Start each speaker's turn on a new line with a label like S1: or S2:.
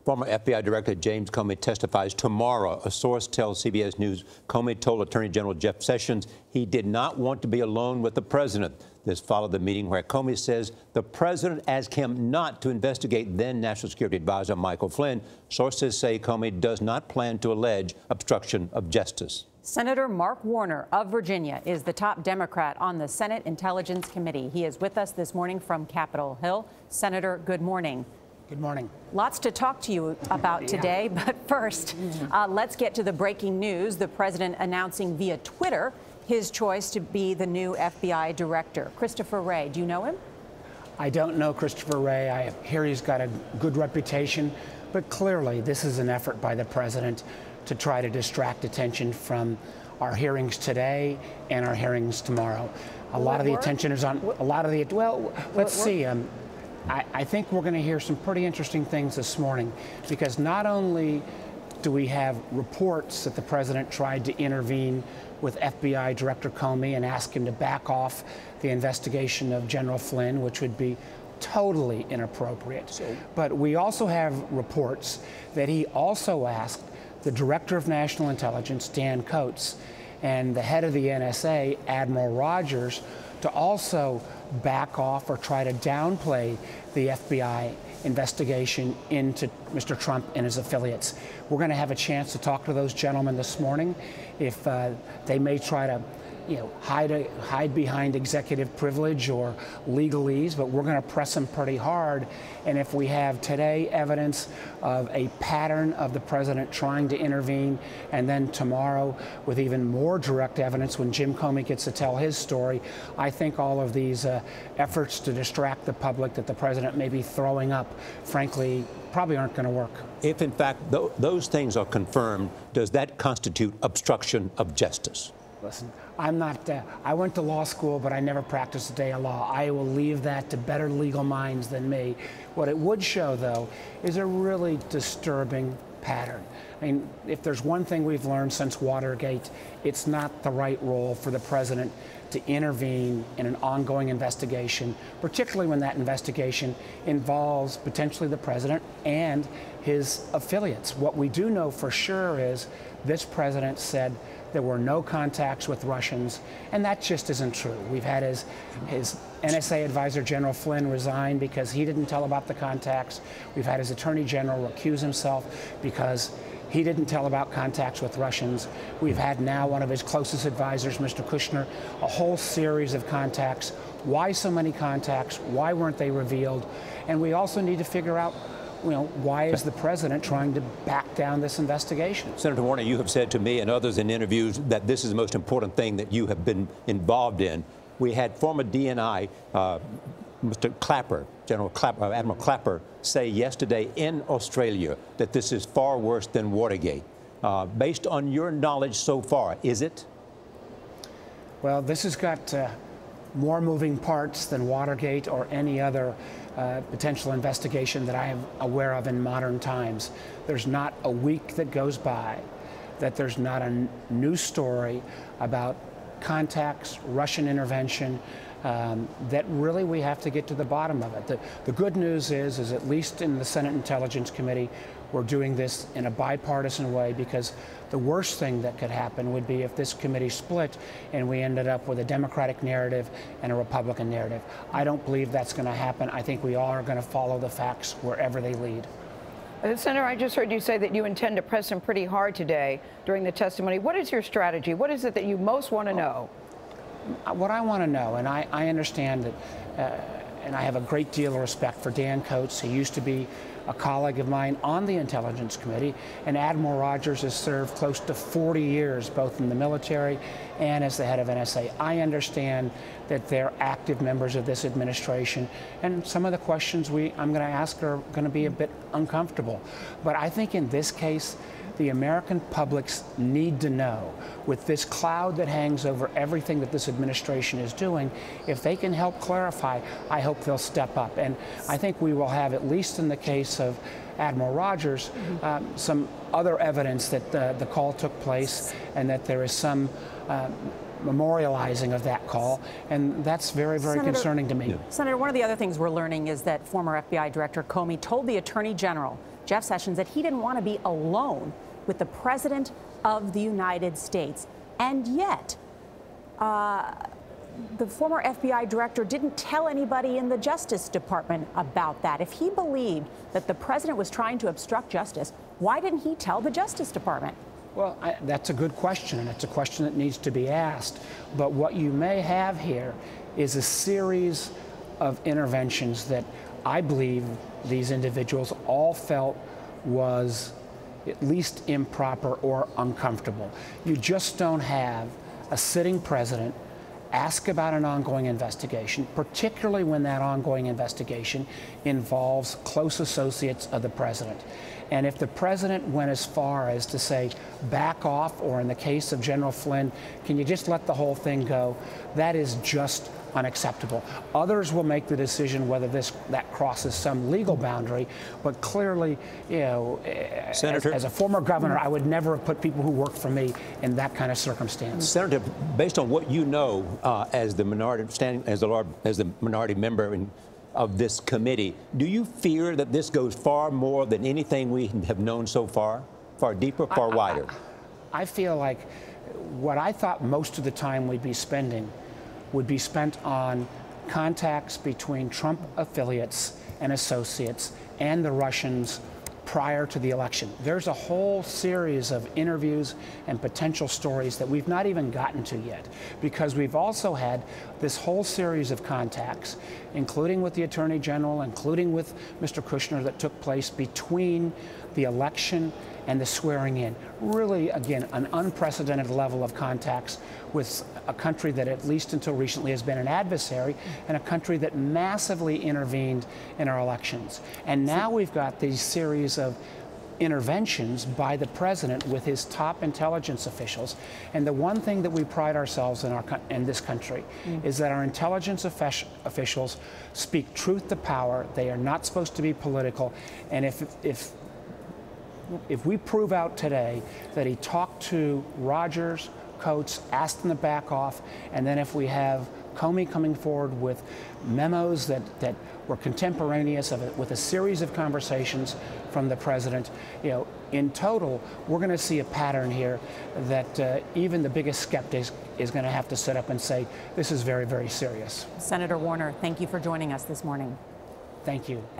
S1: Former FBI Director James Comey testifies tomorrow. A source tells CBS News Comey told Attorney General Jeff Sessions he did not want to be alone with the president. This followed the meeting where Comey says the president asked him not to investigate then National Security Advisor Michael Flynn. Sources say Comey does not plan to allege obstruction of justice.
S2: Senator Mark Warner of Virginia is the top Democrat on the Senate Intelligence Committee. He is with us this morning from Capitol Hill. Senator, good morning.
S3: Good morning.
S2: Lots to talk to you about today, but first, let's get to the breaking news. The president announcing via Twitter his choice to be the new FBI director. Christopher Wray, do you know him?
S3: I don't know Christopher Wray. I hear he's got a good reputation, but clearly this is an effort by the president to try to distract attention from our hearings today and our hearings tomorrow. A lot of the attention is on well, let's see. I think we're going to hear some pretty interesting things this morning, because not only do we have reports that the president tried to intervene with FBI Director Comey and ask him to back off the investigation of General Flynn, which would be totally inappropriate. But we also have reports that he also asked the Director of National Intelligence, Dan Coats, and the head of the NSA, Admiral Rogers, to also back off or try to downplay the FBI investigation into Mr. Trump and his affiliates. We're going to have a chance to talk to those gentlemen this morning. If they may try to, hide behind executive privilege or legalese, but we're going to press them pretty hard. And if we have today evidence of a pattern of the president trying to intervene, and then tomorrow with even more direct evidence when Jim Comey gets to tell his story, I think all of these efforts to distract the public that the president may be throwing up, frankly, probably aren't going to work.
S1: If, in fact, those things are confirmed, does that constitute obstruction of justice?
S3: Listen, I'm not, I went to law school, but I never practiced a day of law. I will leave that to better legal minds than me. What it would show, though, is a really disturbing pattern. I mean, if there's one thing we've learned since Watergate, it's not the right role for the president to intervene in an ongoing investigation, particularly when that investigation involves potentially the president and his affiliates. What we do know for sure is this president said there were no contacts with Russians, and that just isn't true. We've had his NSA advisor, General Flynn, resign because he didn't tell about the contacts. We've had his attorney general recuse himself because he didn't tell about contacts with Russians. We've had now one of his closest advisors, Mr. Kushner, a whole series of contacts. Why so many contacts? Why weren't they revealed? And we also need to figure out, why is the president trying to back down this investigation?
S1: Senator Warner, you have said to me and others in interviews that this is the most important thing that you have been involved in. We had former DNI, Mr. Clapper, Admiral Clapper, say yesterday in Australia that this is far worse than Watergate. Based on your knowledge so far, is it?
S3: Well, this has got more moving parts than Watergate or any other potential investigation that I am aware of in modern times. There's not a week that goes by that there's not a new story about contacts, Russian intervention, that really we have to get to the bottom of it. The good news is at least in the Senate Intelligence Committee, we're doing this in a bipartisan way, because the worst thing that could happen would be if this committee split and we ended up with a Democratic narrative and a Republican narrative. I don't believe that's going to happen. I think we all are going to follow the facts wherever they lead.
S4: Senator, I just heard you say that you intend to press him pretty hard today during the testimony. What is your strategy? What is it that you most want to know?
S3: What I want to know, and I understand that, and I have a great deal of respect for Dan Coats, who used to be a colleague of mine on the Intelligence Committee, and Admiral Rogers has served close to 40 years, both in the military and as the head of NSA. I understand that they're active members of this administration, and some of the questions I'm going to ask are going to be a bit uncomfortable. But I think in this case, the American publics need to know, with this cloud that hangs over everything that this administration is doing, if they can help clarify, I hope they'll step up. And I think we will have, at least in the case of Admiral Rogers, some other evidence that the call took place and that there is some memorializing of that call, and that's very, very concerning to me.
S2: Senator, one of the other things we're learning is that former FBI Director Comey told the Attorney General Jeff Sessions that he didn't want to be alone with the President of the United States. And yet, the former FBI director didn't tell anybody in the Justice Department about that. If he believed that the president was trying to obstruct justice, why didn't he tell the Justice Department?
S3: Well, that's a good question, and it's a question that needs to be asked. But what you may have here is a series of interventions that I believe these individuals all felt was at least improper or uncomfortable. You just don't have a sitting president ask about an ongoing investigation, particularly when that ongoing investigation involves close associates of the president. And if the president went as far as to say, back off, or in the case of General Flynn, can you just let the whole thing go, that is just unacceptable. Others will make the decision whether that crosses some legal boundary, but clearly, you know, as a former governor, I would never have put people who work for me in that kind of circumstance.
S1: Senator, based on what you know as the minority minority member of this committee, do you fear that this goes far more than anything we have known so far, far deeper, far wider?
S3: I feel like what I thought most of the time we'd be spending would be spent on contacts between Trump affiliates and associates and the Russians prior to the election. There's a whole series of interviews and potential stories that we've not even gotten to yet, because we've also had this whole series of contacts, including with the Attorney General, including with Mr. Kushner, that took place between the election and the swearing in. Really, again, an unprecedented level of contacts with a country that, at least until recently, has been an adversary, and a country that massively intervened in our elections. And now we've got these series of interventions by the president with his top intelligence officials. And the one thing that we pride ourselves in this country is that our intelligence officials speak truth to power. They are not supposed to be political. And if we prove out today that he talked to Rogers, Coates, asked them to back off, and then if we have Comey coming forward with memos that were contemporaneous with a series of conversations from the president, you know, in total, we're going to see a pattern here that even the biggest skeptic is going to have to sit up and say, this is very, very serious.
S2: Senator Warner, thank you for joining us this morning.
S3: Thank you.